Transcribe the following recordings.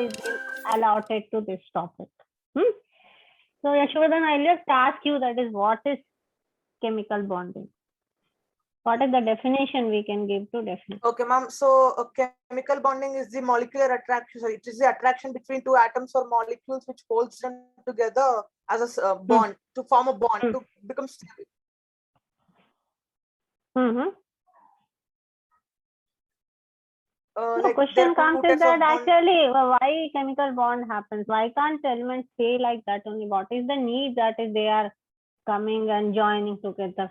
is been allotted to this topic. So Yashodhan, I'll just ask you, that is, what is chemical bonding? What is the definition we can give to definition? Okay, ma'am. So chemical bonding is the molecular attraction. Sorry, it is the attraction between two atoms or molecules which holds them together as a bond to form a bond to become stable. The Like question comes is that actually why chemical bond happens? Why can't elements stay like that only? What is the need that is they are coming and joining together?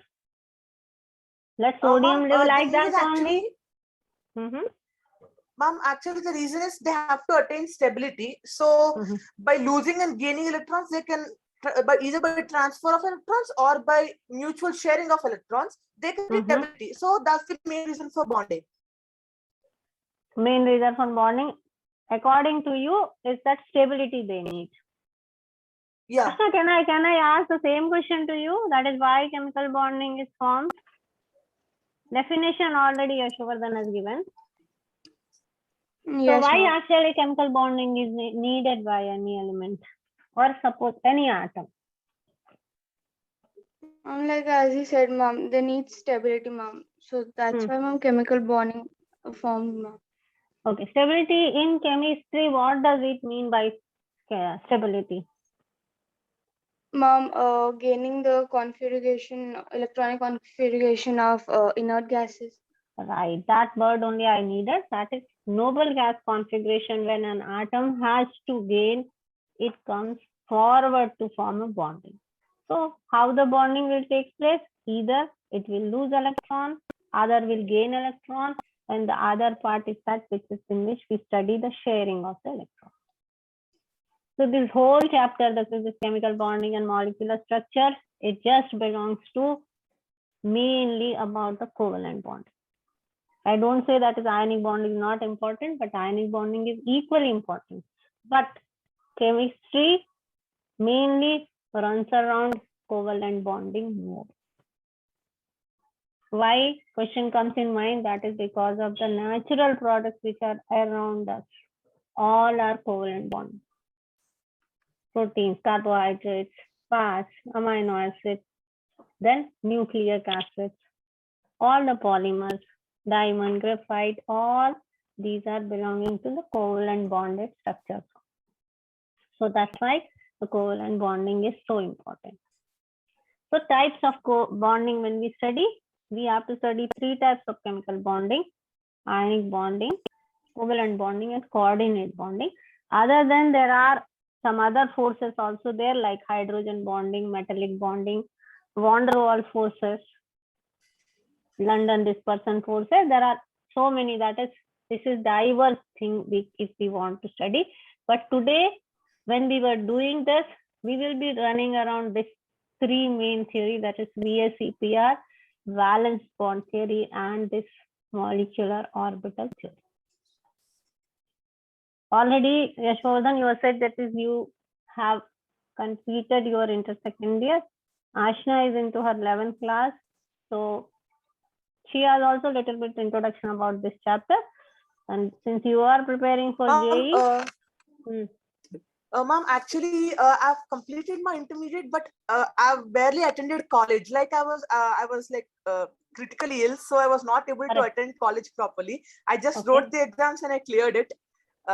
Let sodium live like that only. Ma'am, actually the reason is they have to attain stability. So by losing and gaining electrons, they can either by transfer of electrons or by mutual sharing of electrons, they can get stability. So that's the main reason for bonding. Main reason for bonding, according to you, is that stability they need. Yeah. Can I ask the same question to you? That is why chemical bonding is formed. Definition already Yashovardhan has given. Yes, so why actually chemical bonding is needed by any element or suppose any atom? Like as you said, ma'am, they need stability, ma'am. So that's why, ma'am, chemical bonding formed, ma'am. Okay, stability in chemistry, what does it mean by stability? Ma'am, gaining the configuration, electronic configuration of inert gases. Right, that word only I needed. That is noble gas configuration. When an atom has to gain, it comes forward to form a bonding. So how the bonding will take place? Either it will lose electron, other will gain electron, and the other part is that which is in which we study the sharing of the electron. So this whole chapter, this is chemical bonding and molecular structure, it just belongs to mainly about the covalent bond. I don't say that is ionic bonding is not important, but ionic bonding is equally important. But chemistry mainly runs around covalent bonding more. Why? Question comes in mind, that is because of the natural products which are around us. All are covalent bonds. Proteins, carbohydrates, fats, amino acids, then nucleic acids, all the polymers, diamond, graphite, all these are belonging to the covalent bonded structures. So that's why the covalent bonding is so important. So types of bonding when we study, we have to study 3 types of chemical bonding: ionic bonding, covalent bonding, and coordinate bonding. Other than there are some other forces also there, like hydrogen bonding, metallic bonding, van der Waals forces, London dispersion forces. There are so many, that is, this is diverse thing if we want to study. But today, when we were doing this, we will be running around this 3 main theory, that is VSEPR, valence bond theory, and this molecular orbital theory. Already, Yashovardhan, you have said that is you have completed your inter-second year. Ashna is into her 11th class. So she has also a little bit introduction about this chapter. And since you are preparing for JEE. Ma'am, actually, I've completed my intermediate, but I've barely attended college. Like I was like critically ill, so I was not able to attend college properly. I just wrote the exams and I cleared it.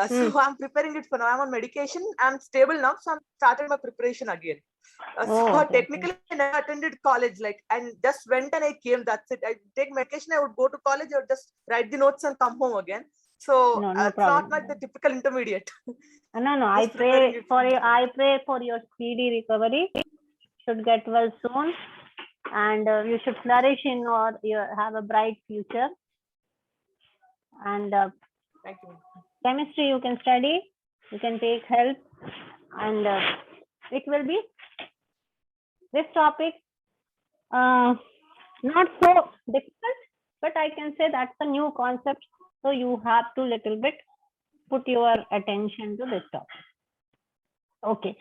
So I'm preparing it for now. I'm on medication. I'm stable now, so I'm started my preparation again. Technically, I never attended college, like, and just went and I came. That's it. I take medication. I would go to college. I would just write the notes and come home again. So it's not like the typical intermediate. No, I pray for you. I pray for your speedy recovery. Should get well soon, and you should flourish in your have a bright future. And thank you. Chemistry you can study, you can take help, and it will be this topic not so difficult, but I can say that's a new concept, so you have to little bit put your attention to this topic. Okay,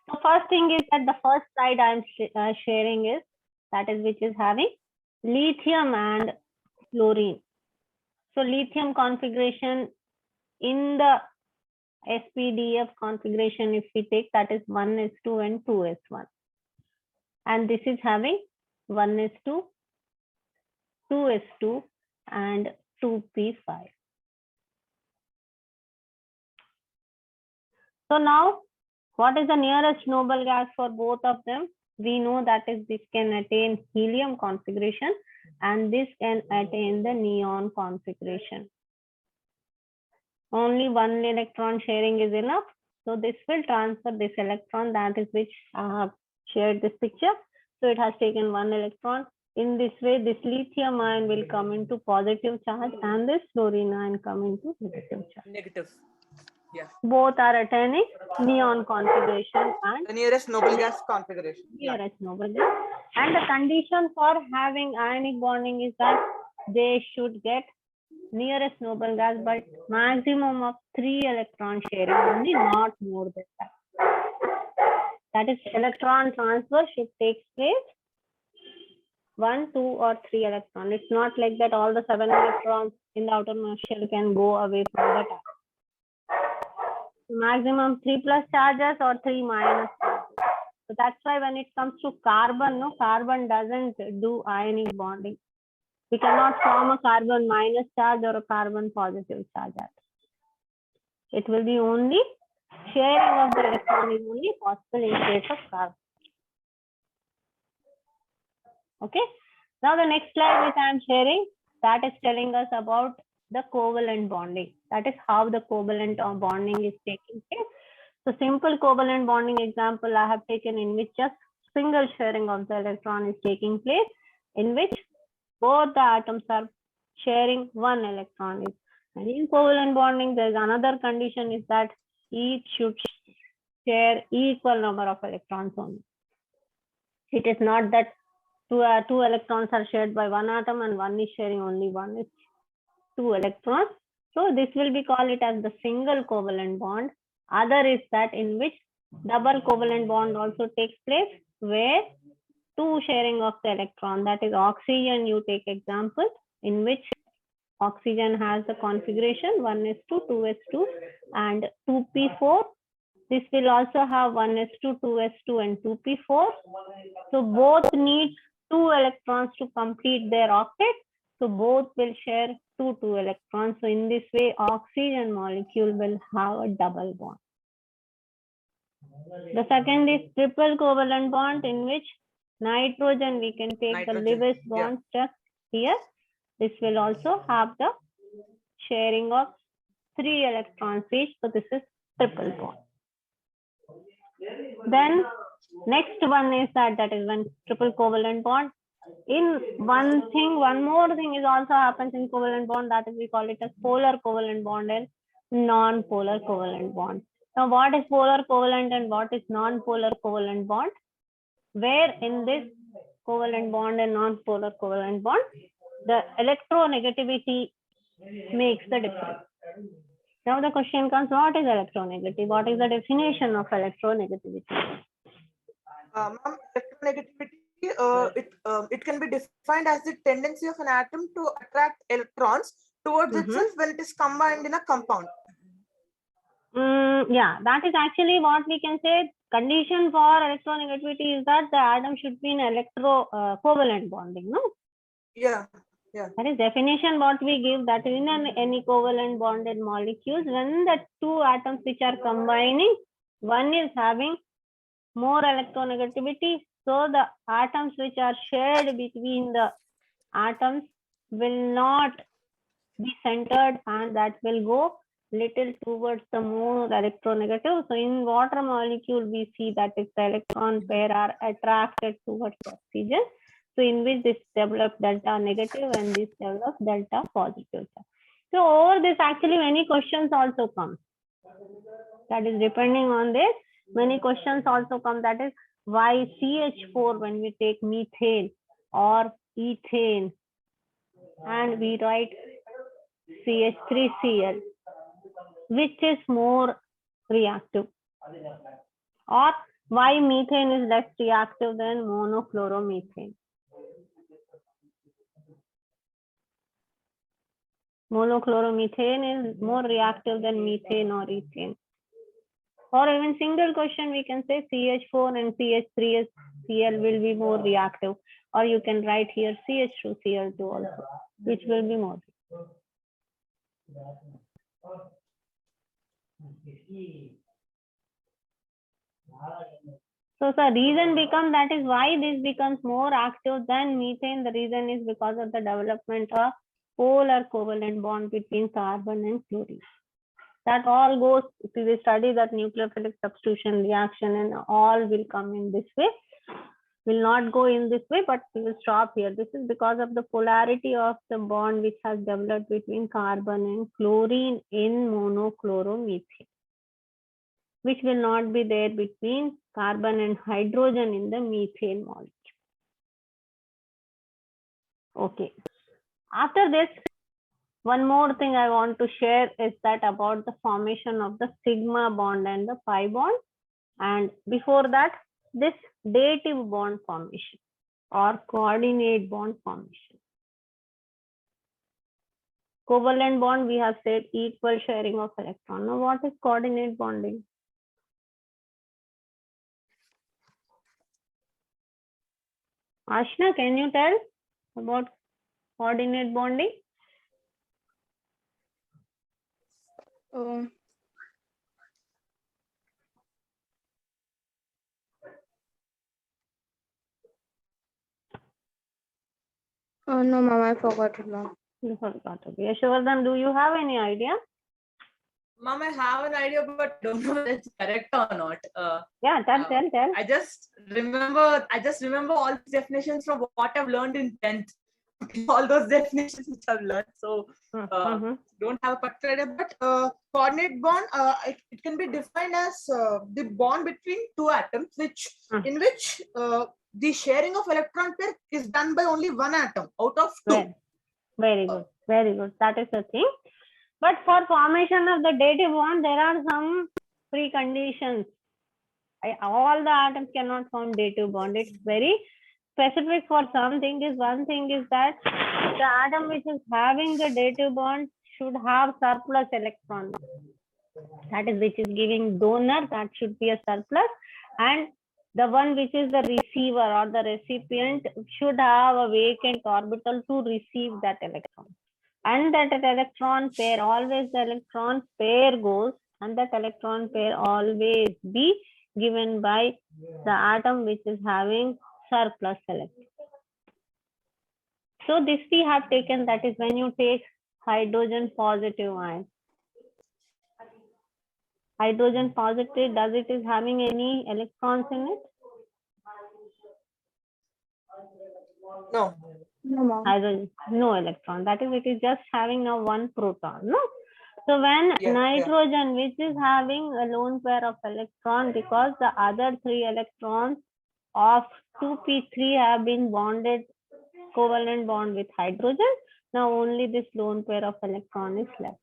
so first thing is that the first slide I'm sharing is that is which is having lithium and fluorine. So lithium configuration in the SPDF configuration, if we take, that is 1s2 and 2s1. And this is having 1s2, 2s2 and 2p5. So now, what is the nearest noble gas for both of them? We know that is this can attain helium configuration and this can attain the neon configuration. Only one electron sharing is enough. So this will transfer this electron, that is which I have shared this picture. So it has taken one electron. In this way, this lithium ion will come into positive charge and this fluorine ion come into negative charge. Negative. Yeah. Both are attaining neon configuration and The nearest noble gas configuration. nearest noble gas. And the condition for having ionic bonding is that they should get nearest noble gas but maximum of 3 electron sharing only, not more than that. That is, electron transfer should take place 1, 2 or 3 electrons. It's not like that all the 7 electrons in the outermost shell can go away from the atom. Maximum 3 plus charges or 3 minus charges. So that's why when it comes to carbon, no, carbon doesn't do ionic bonding. We cannot form a carbon minus charge or a carbon positive charge. It will be only sharing of the electron is only possible in case of carbon. Okay. Now the next slide which I am sharing, that is telling us about the covalent bonding. That is how the covalent bonding is taking place. So simple covalent bonding example I have taken, in which just single sharing of the electron is taking place, in which both the atoms are sharing one electron. And in covalent bonding, there is another condition, is that each should share equal number of electrons only. It is not that two electrons are shared by one atom and one is sharing only one. It's 2 electrons. So this will be called it as the single covalent bond. Other is that in which double covalent bond also takes place, where 2 sharing of the electron, that is oxygen, you take example, in which oxygen has the configuration 1s2, 2s2 and 2p4. This will also have 1s2, 2s2 and 2p4. So both need 2 electrons to complete their octet. So both will share 2 electrons. So in this way, oxygen molecule will have a double bond. The second is triple covalent bond, in which nitrogen, we can take the Lewis bond just here. This will also have the sharing of 3 electrons each. So this is triple bond. Then next one is that is one triple covalent bond. In one more thing is also happens in covalent bond, that is we call it as polar covalent bond and non-polar covalent bond. Now what is polar covalent and what is non-polar covalent bond? Where in this covalent bond and non-polar covalent bond, the electronegativity makes the difference. Now the question comes, what is electronegativity? What is the definition of electronegativity? Electronegativity, it can be defined as the tendency of an atom to attract electrons towards itself when it is combined in a compound. Yeah, that is actually what we can say. Condition for electronegativity is that the atom should be in covalent bonding, no? Yeah, yeah. That is definition what we give, that in any covalent bonded molecules, when the 2 atoms which are combining, one is having more electronegativity, so the atoms which are shared between the atoms will not be centered, and that will go little towards the more electronegative. So in water molecule, we see that if the electron pair are attracted towards oxygen, so in which this develops delta negative and this develops delta positive. So over this, actually many questions also come. That is depending on this, many questions also come, that is why CH4 when we take methane or ethane and we write CH3Cl, which is more reactive, or why methane is less reactive than monochloromethane. Monochloromethane is more reactive than methane or ethane. Or even single question, we can say CH4 and CH3Cl will be more reactive. Or you can write here CH2Cl2 also, which will be more. So the reason becomes, that is why this becomes more active than methane. The reason is because of the development of polar covalent bond between carbon and chlorine. That all goes, if we study that nucleophilic substitution reaction, and all will come in this way. Will not go in this way, but we will stop here. This is because of the polarity of the bond which has developed between carbon and chlorine in monochloromethane, which will not be there between carbon and hydrogen in the methane molecule. Okay. After this, one more thing I want to share is that about the formation of the sigma bond and the pi bond. And before that, this dative bond formation or coordinate bond formation. Covalent bond, we have said equal sharing of electron. Now, what is coordinate bonding? Ashna, can you tell about coordinate bonding? No, ma'am, I forgot it, ma'am. You forgot. Okay. Yashovardhan, do you have any idea? Mom, I have an idea, but don't know whether it's correct or not. Yeah, tell. I just remember all these definitions from what I've learned in 10th. All those definitions which I've learned. So don't have a particular idea, but coordinate bond, it can be defined as the bond between two atoms, which in which the sharing of electron pair is done by only one atom out of two. Very good. Very good. That is the thing. But for formation of the dative bond, there are some preconditions. All the atoms cannot form dative bond. It's very specific for something. One thing is that the atom which is having the dative bond should have surplus electron. That is, which is giving donor, that should be a surplus. And the one which is the receiver or the recipient should have a vacant orbital to receive that electron. And that electron pair, always the electron pair goes, and that electron pair always be given by the atom which is having surplus electron. So this we have taken, that is when you take hydrogen positive ion. Hydrogen positive, does it is having any electrons in it? No. No, ma'am. Hydrogen, no electron. That is, it is just having now one proton. No. So when nitrogen, which is having a lone pair of electron, because the other three electrons of 2p3 have been bonded, covalent bond with hydrogen. Now only this lone pair of electron is left.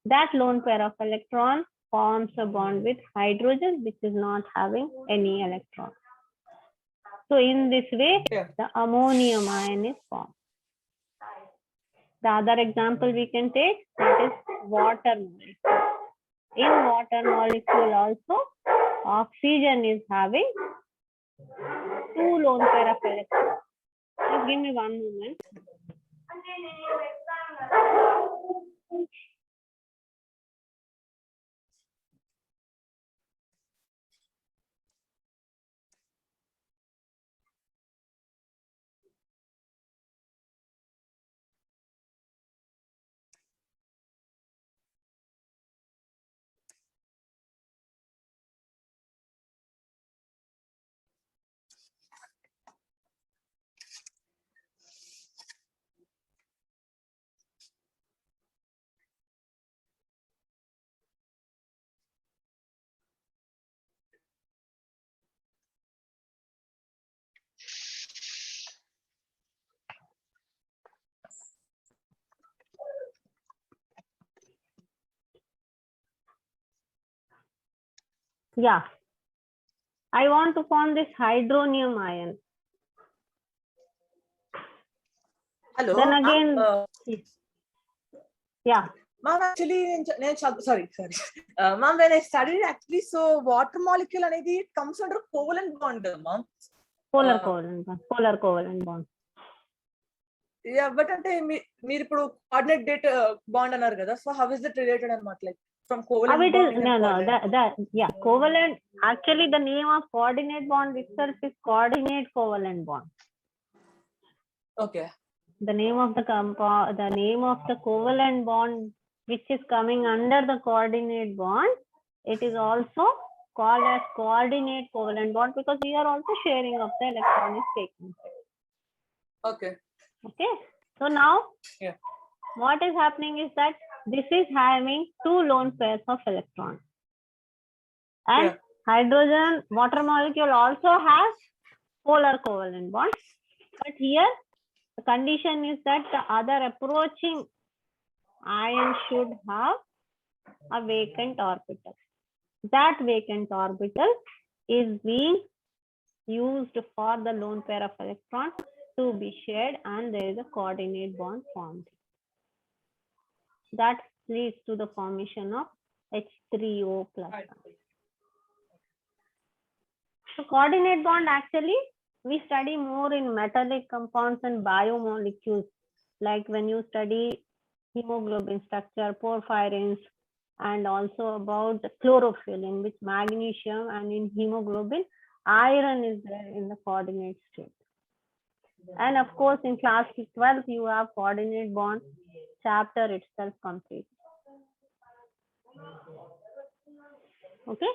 That lone pair of electron forms a bond with hydrogen, which is not having any electron. So in this way, the ammonium ion is formed. The other example we can take, that is water molecule. In water molecule also, oxygen is having two lone pair of electrons. Just give me one moment. Yeah, I want to form this hydronium ion. Hello. Then again, yeah, Ma'am, actually, sorry. Ma'am, when I studied actually, so water molecule అనేది it comes under covalent bond, ma'am. Polar Uh, covalent bond. Yeah, but అంటే మీరు ఇప్పుడు coordinate date bond అన్నారు కదా, so how is it related అన్నమాట, like from How covalent it is, bonding and no, coordinate? yeah, covalent, actually the name of coordinate bond itself is coordinate covalent bond. Okay. The name of the covalent bond which is coming under the coordinate bond, it is also called as coordinate covalent bond because we are also sharing of the electronic taking. Okay. Okay, so now Yeah. what is happening is that this is having two lone pairs of electrons, and Yeah. hydrogen water molecule also has polar covalent bond, but here the condition is that the other approaching ion should have a vacant orbital. That vacant orbital is being used for the lone pair of electrons to be shared, and there is a coordinate bond formed. That leads to the formation of H3O plus. So coordinate bond, actually we study more in metallic compounds and biomolecules, like when you study hemoglobin structure, porphyrins, and also about the chlorophyll, in which magnesium, and in hemoglobin iron is there in the coordinate state. And of course in class 12 you have coordinate bond chapter itself complete. Okay,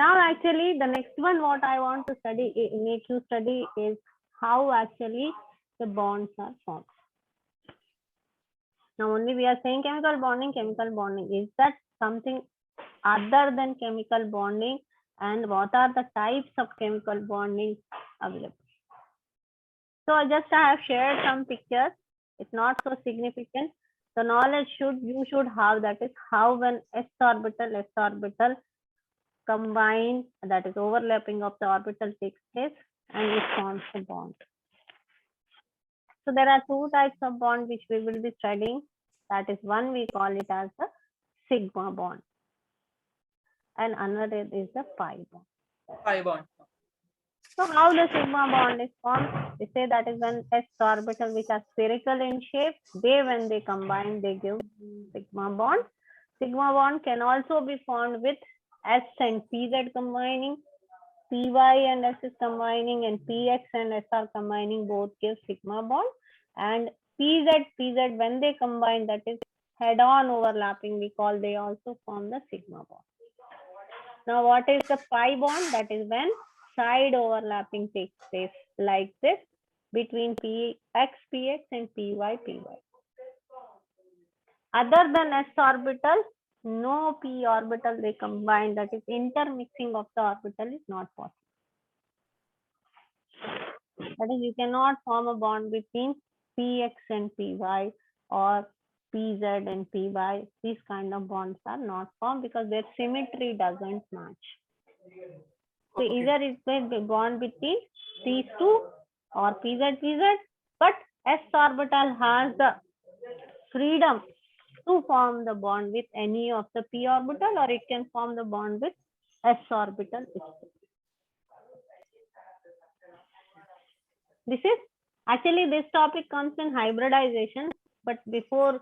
now actually the next one what I want to study, make you study, is how actually the bonds are formed. Now only we are saying chemical bonding. Is that something other than chemical bonding, and what are the types of chemical bonding available? So just I have shared some pictures. It's not so significant. The knowledge you should have, that is how when s orbital combine, that is overlapping of the orbital takes place, and it forms a bond. So there are two types of bond which we will be studying. That is, one we call it as the sigma bond, and another is the pi bond. Pi bond. So how the sigma bond is formed? We say that is when s orbital which are spherical in shape, when they combine, they give sigma bond. Sigma bond can also be formed with s and pz combining, py and s is combining, and px and s are combining, both give sigma bond. And pz when they combine, that is head-on overlapping, we call, they also form the sigma bond. Now what is the pi bond? That is when side overlapping takes place, like this, between px and py. Other than s orbital, no p orbital they combine, that is intermixing of the orbital is not possible. That is, you cannot form a bond between px and py, or pz and py. These kind of bonds are not formed because their symmetry doesn't match. So either it may be bond between these two, or pz, but s orbital has the freedom to form the bond with any of the p orbital, or it can form the bond with s orbital itself. This is actually, this topic comes in hybridization, but before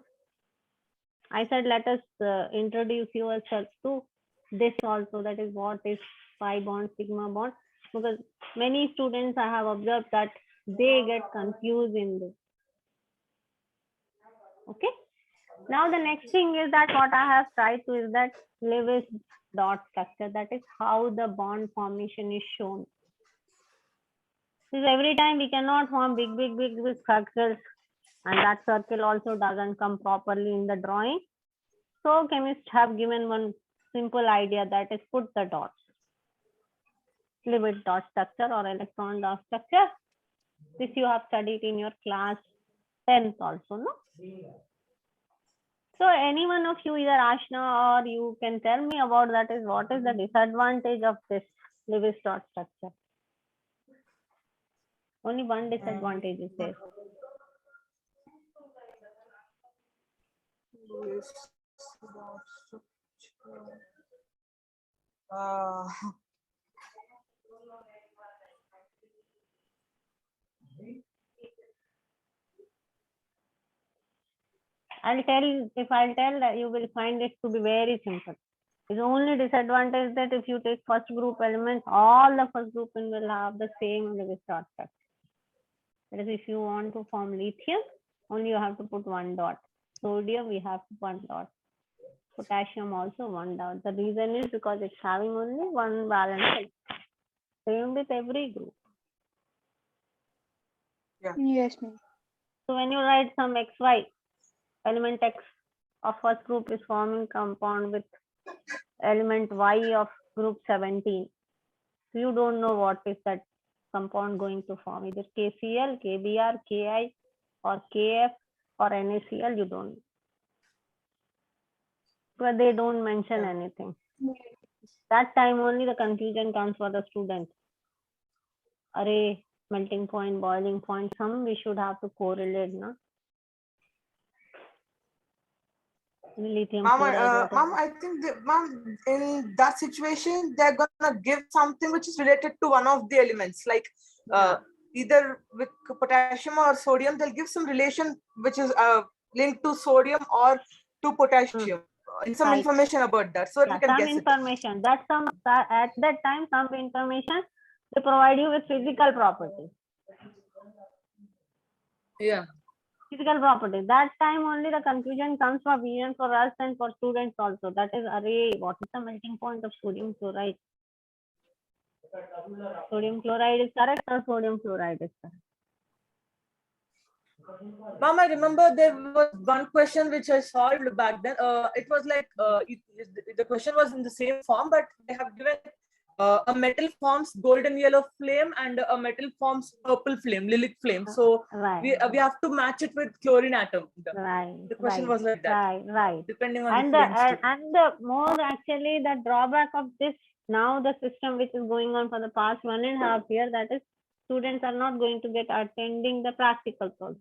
I said, let us introduce yourself to this also, that is what is pi bond, sigma bond, because many students I have observed that they get confused in this. Okay, now the next thing is that what I have tried to is that Lewis dot structure, that is how the bond formation is shown. Because every time we cannot form big circles, and that circle also doesn't come properly in the drawing. So chemists have given one simple idea, that is put the dots. Lewis dot structure or electron dot structure. This you have studied in your class 10th also, no? So any one of you, either Ashna or you, can tell me about that is what is the disadvantage of this Lewis dot structure? Only one disadvantage is there. Uh, if I'll tell that, you will find it to be very simple. The only disadvantage that if you take first group elements, all the first group will have the same short structure. That is, if you want to form lithium, only you have to put one dot. Sodium, we have one dot. Potassium also one dot. The reason is because it's having only one valence electron. Same with every group. Yes, ma'am. So when you write some XY, element X of first group is forming compound with element Y of group 17. So you don't know what is that compound going to form, either KCl, KBr, Ki, or Kf, or NaCl, you don't know. But they don't mention anything. That time only the confusion comes for the student. Array, melting point, boiling point, some we should have to correlate, no? Lithium Ma'am, chloride. ma'am, I think, ma'am, in that situation, they're gonna give something which is related to one of the elements, like either with potassium or sodium. They'll give some relation which is linked to sodium or to potassium. Some Right. information about that, so that we can Some guess it. information. That's some at that time. Some information they provide you with physical properties. Yeah. Physical properties. That time only the confusion comes for vision for us and for students also. That is, array, what is the melting point of sodium chloride? Sodium chloride is correct or sodium fluoride is correct? Ma'am, I remember there was one question which I solved back then. It was like the question was in the same form, but they have given a metal forms golden yellow flame and a metal forms purple flame, lilac flame. So Right. we have to match it with chlorine atom. Right. The question right, was like that. Right. Depending on And the flames. and the more actually the drawback of this now the system which is going on for the past 1.5 years, that is students are not going to get attending the practicals also.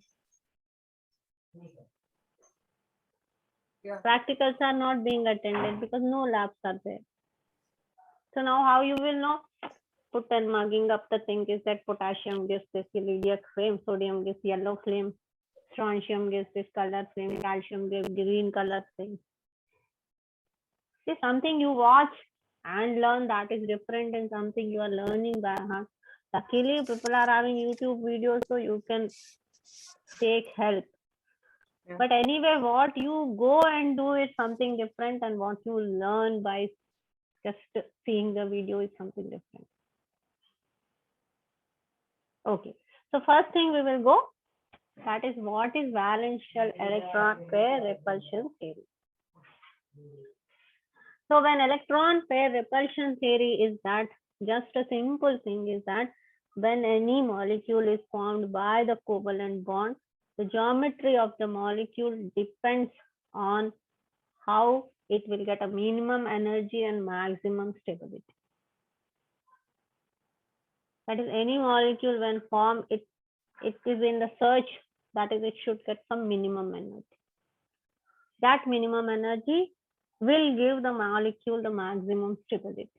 Yeah. Practicals are not being attended because no labs are there. So now how you will know? Put and mugging up the thing is that potassium gives this lilac flame, sodium gives yellow flame, strontium gives this color flame, calcium gives green color flame. See, something you watch and learn, that is different than something you are learning by heart. Luckily, people are having YouTube videos, so you can take help. Yeah. But anyway, what you go and do is something different, and what you learn by just seeing the video is something different. Okay, so first thing we will go, that is what is valence shell electron pair repulsion theory. So when electron pair repulsion theory is that, just a simple thing is that when any molecule is formed by the covalent bond, the geometry of the molecule depends on how it will get a minimum energy and maximum stability. That is, any molecule when formed, it is in the search, that is, it should get some minimum energy. That minimum energy will give the molecule the maximum stability.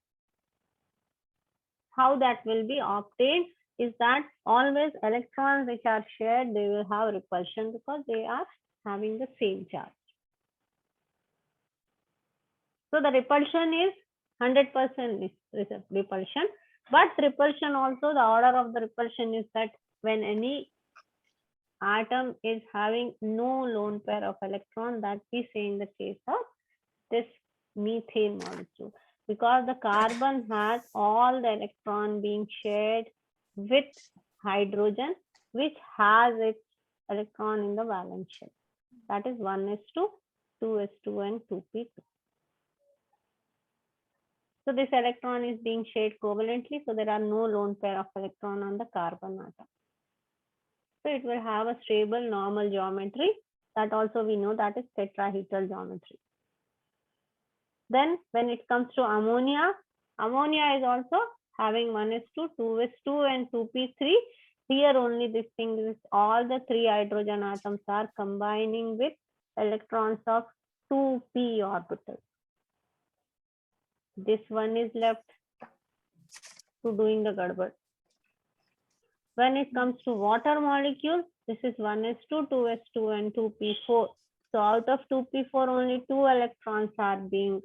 How that will be obtained is that always electrons which are shared, they will have repulsion because they are having the same charge. So the repulsion is 100% repulsion, but repulsion also, the order of the repulsion is that when any atom is having no lone pair of electron, that we say in the case of this methane molecule, because the carbon has all the electron being shared with hydrogen, which has its electron in the valence shell. That is 1s2, 2s2, and 2p2. So this electron is being shared covalently, so there are no lone pair of electron on the carbon atom. So it will have a stable normal geometry. That also we know, that is tetrahedral geometry. Then when it comes to ammonia, ammonia is also having 1s2, 2s2, and 2p3. Here only this thing is all the 3 hydrogen atoms are combining with electrons of 2p orbital. This one is left to doing the gadbad. When it comes to water molecule, this is 1s2, 2s2 and 2p4. So out of 2p4, only 2 electrons are being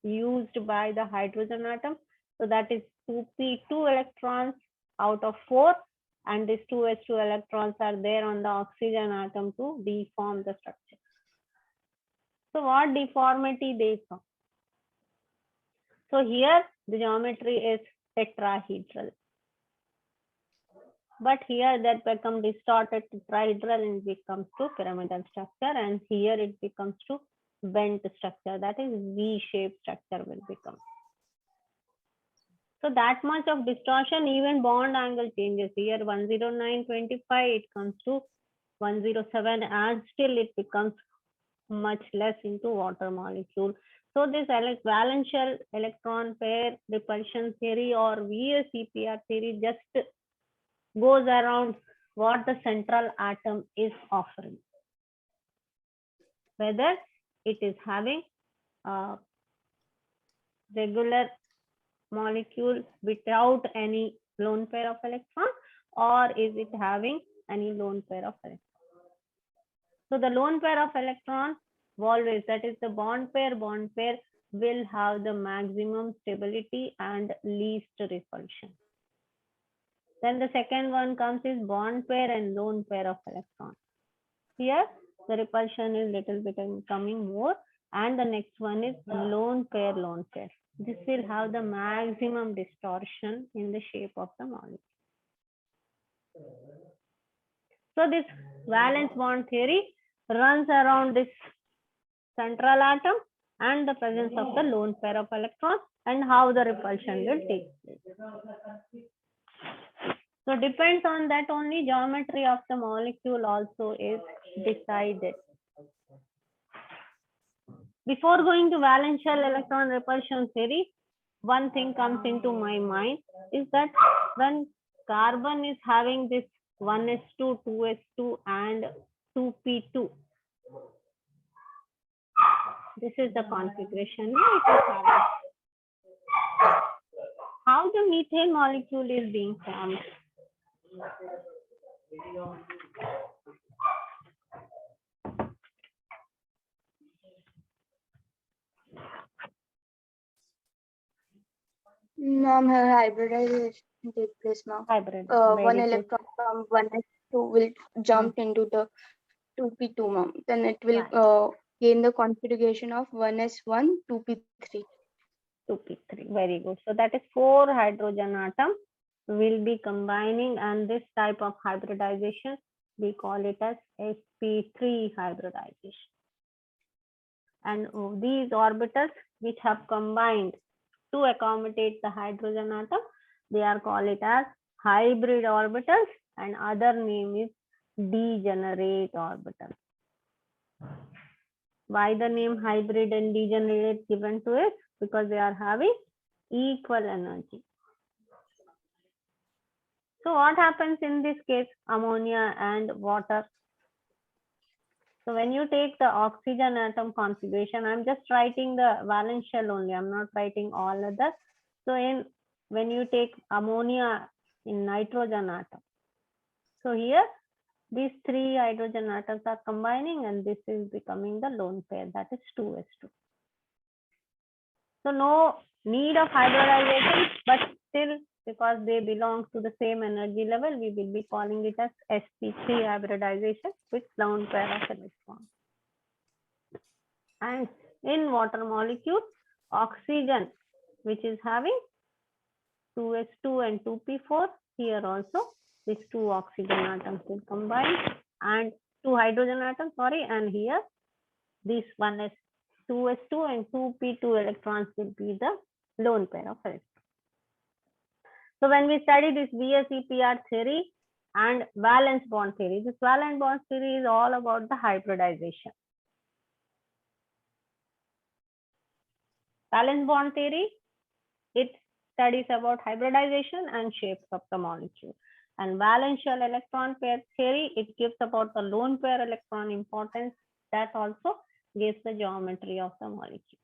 used by the hydrogen atom. So that is 2p2 electrons out of 4, and these 2s2 electrons are there on the oxygen atom to deform the structure. So what deformity they saw? So here the geometry is tetrahedral. But here that becomes distorted tetrahedral and becomes to pyramidal structure, and here it becomes to bent structure, that is V-shaped structure will become. So that much of distortion, even bond angle changes. Here 109.25, it comes to 107, and still it becomes much less into water molecule. So this valential electron pair repulsion theory or VSEPR theory just goes around what the central atom is offering. Whether it is having a regular molecule without any lone pair of electron, or is it having any lone pair of electron. So the lone pair of electron always, that is the bond pair will have the maximum stability and least repulsion. Then the second one comes is bond pair and lone pair of electrons. Here the repulsion is little bit coming more, and the next one is lone pair. This will have the maximum distortion in the shape of the molecule. So this valence bond theory runs around this central atom and the presence of the lone pair of electrons and how the repulsion will take place. So depends on that only geometry of the molecule also is decided. Before going to valential electron repulsion theory, one thing comes into my mind is that when carbon is having this 1s2, 2s2 and 2p2, this is the configuration it is having. How the methane molecule is being formed? Ma'am, her hybridization take place, ma'am. Hybrid. One electron from 1s2 will jump into the 2p2, ma'am. Then it will gain the configuration of 1s1, 2p3. 2p3. Very good. So that is 4 hydrogen atoms will be combining, and this type of hybridization we call it as sp3 hybridization. And these orbitals which have combined to accommodate the hydrogen atom, they are called it as hybrid orbitals, and other name is degenerate orbitals. Why the name hybrid and degenerate given to it? Because they are having equal energy. So what happens in this case? Ammonia and water. So when you take the oxygen atom configuration, I'm just writing the valence shell only. I'm not writing all others. So when you take ammonia in nitrogen atom, so here these 3 hydrogen atoms are combining, and this is becoming the lone pair, that is 2s2. So no need of hybridization, but still because they belong to the same energy level, we will be calling it as sp3 hybridization with lone pair of electrons. And in water molecule, oxygen, which is having 2s2 and 2p4, here also these 2 oxygen atoms will combine, and 2 hydrogen atoms, and here this one is 2s2 and 2p2 electrons will be the lone pair of electrons. So when we study this VSEPR theory and valence bond theory, this valence bond theory is all about the hybridization. Valence bond theory, it studies about hybridization and shapes of the molecule. And valential electron pair theory, it gives about the lone pair electron importance, that also gives the geometry of the molecule.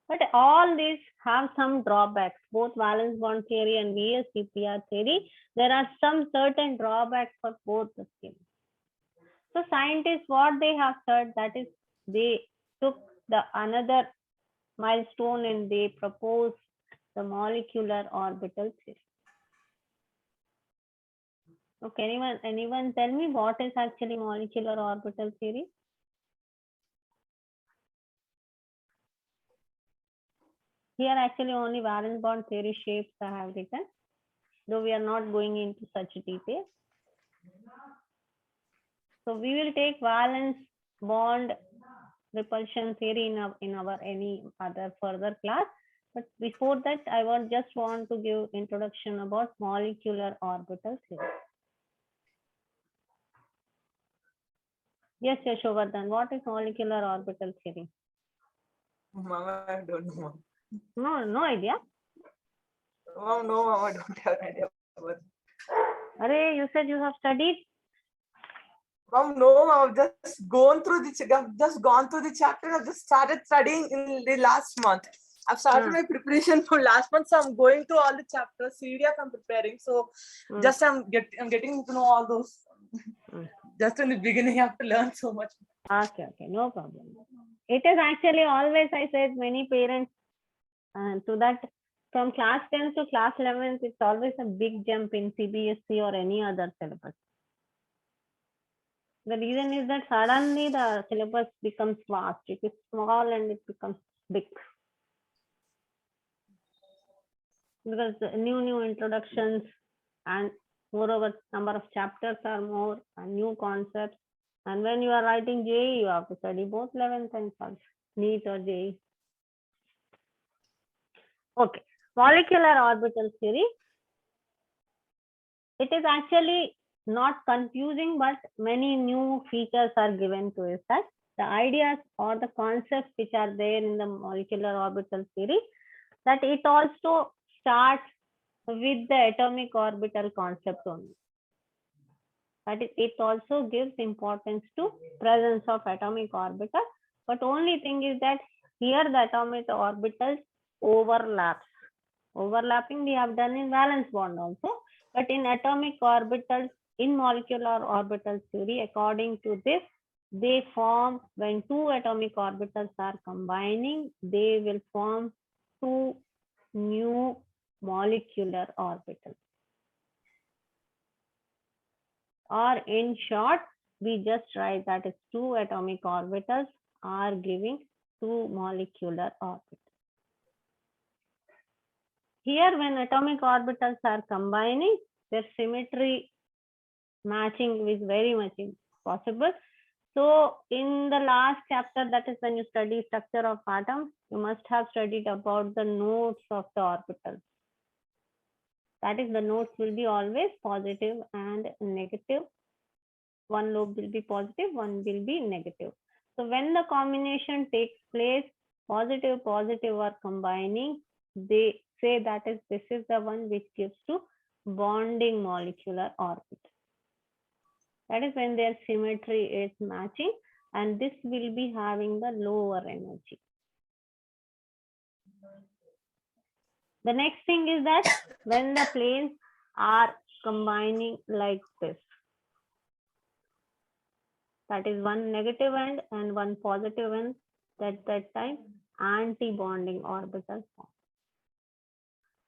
But all these have some drawbacks, both valence bond theory and VSEPR theory. There are some certain drawbacks for both the schemes. So scientists, what they have said, that is, they took the another milestone and they proposed the molecular orbital theory. Okay, anyone tell me what is actually molecular orbital theory? Here actually only valence bond theory shapes I have written, though we are not going into such detail. So we will take valence bond repulsion theory in our any other further class. But before that, I just want to give introduction about molecular orbital theory. Yes, Yashovardhan, what is molecular orbital theory? Mama, I don't know. No idea. Oh, no, Mama, I don't have an idea about it. Arey, you said you have studied. Mom, no, I've just gone through the chapter. I've just started studying in the last month. I've started my preparation for last month, so I'm going through all the chapters. CDF I'm preparing, so just I'm getting to know all those. Just in the beginning, I have to learn so much. Okay, no problem. It is actually always, I said, many parents to that from class 10 to class 11, it's always a big jump in CBSE or any other syllabus. The reason is that suddenly the syllabus becomes vast. It is small and it becomes big. Because new introductions and moreover number of chapters are more and new concepts. And when you are writing JEE, you have to study both 11th and 12th, NEET or JEE. Okay, molecular orbital theory. It is actually not confusing, but many new features are given to it. That the ideas or the concepts which are there in the molecular orbital theory, that it also starts with the atomic orbital concept only. That is, it also gives importance to presence of atomic orbital, but only thing is that here the atomic orbitals overlaps. Overlapping we have done in valence bond also, but in atomic orbitals, in molecular orbital theory, according to this, they form, when two atomic orbitals are combining, they will form two new molecular orbitals. Or in short, we just write that is two atomic orbitals are giving two molecular orbitals. Here, when atomic orbitals are combining, their symmetry matching is very much possible. So in the last chapter, that is when you study structure of atoms, you must have studied about the nodes of the orbitals. That is, the nodes will be always positive and negative. One lobe will be positive, one will be negative. So when the combination takes place, positive are combining, they say that is, this is the one which gives to bonding molecular orbit. That is when their symmetry is matching, and this will be having the lower energy. The next thing is that when the planes are combining like this, that is one negative end and one positive end, at that time anti-bonding orbital form.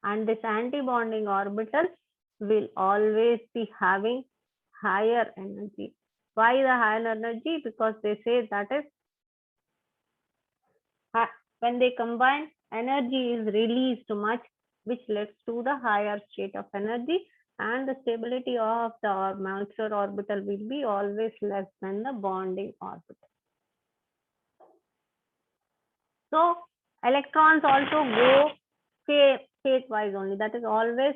And this anti-bonding orbital will always be having higher energy. Why the higher energy? Because they say that is, when they combine, energy is released much, which leads to the higher state of energy, and the stability of the molecular orbital will be always less than the bonding orbital. So electrons also go state-wise only. That is always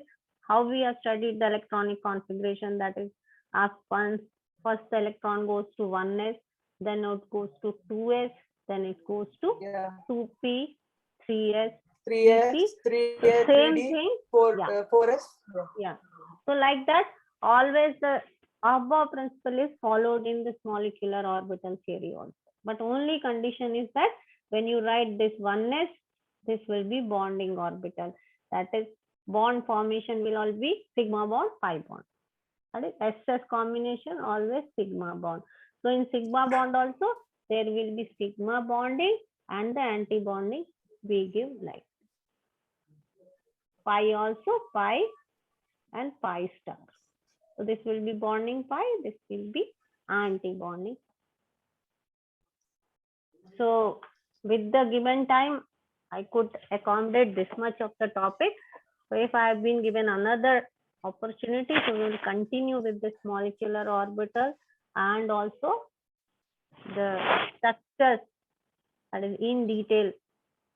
how we have studied the electronic configuration. That is, first the electron goes to 1s, then it goes to 2s, then it goes to 2p, 3s, 3s, 3d, 4s. Yeah. Yeah. So like that, always the Above principle is followed in this molecular orbital theory also. But only condition is that when you write this oneness, this will be bonding orbital. That is, bond formation will all be sigma bond, pi bond. That is SS combination, always sigma bond. So in sigma bond also, there will be sigma bonding and the anti-bonding we give like. Pi also, pi and pi star. So this will be bonding pi, this will be anti-bonding. So with the given time, I could accommodate this much of the topic. So if I have been given another opportunity, so we will continue with this molecular orbital and also the structures, that is in detail,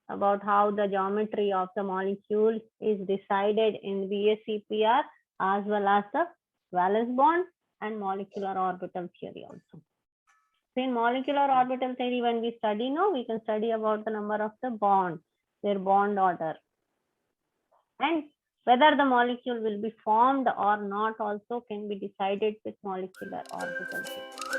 about how the geometry of the molecule is decided in VSEPR as well as the valence bond and molecular orbital theory also. So in molecular orbital theory, when we study now, we can study about the number of the bonds, their bond order, and whether the molecule will be formed or not also can be decided with molecular orbital theory.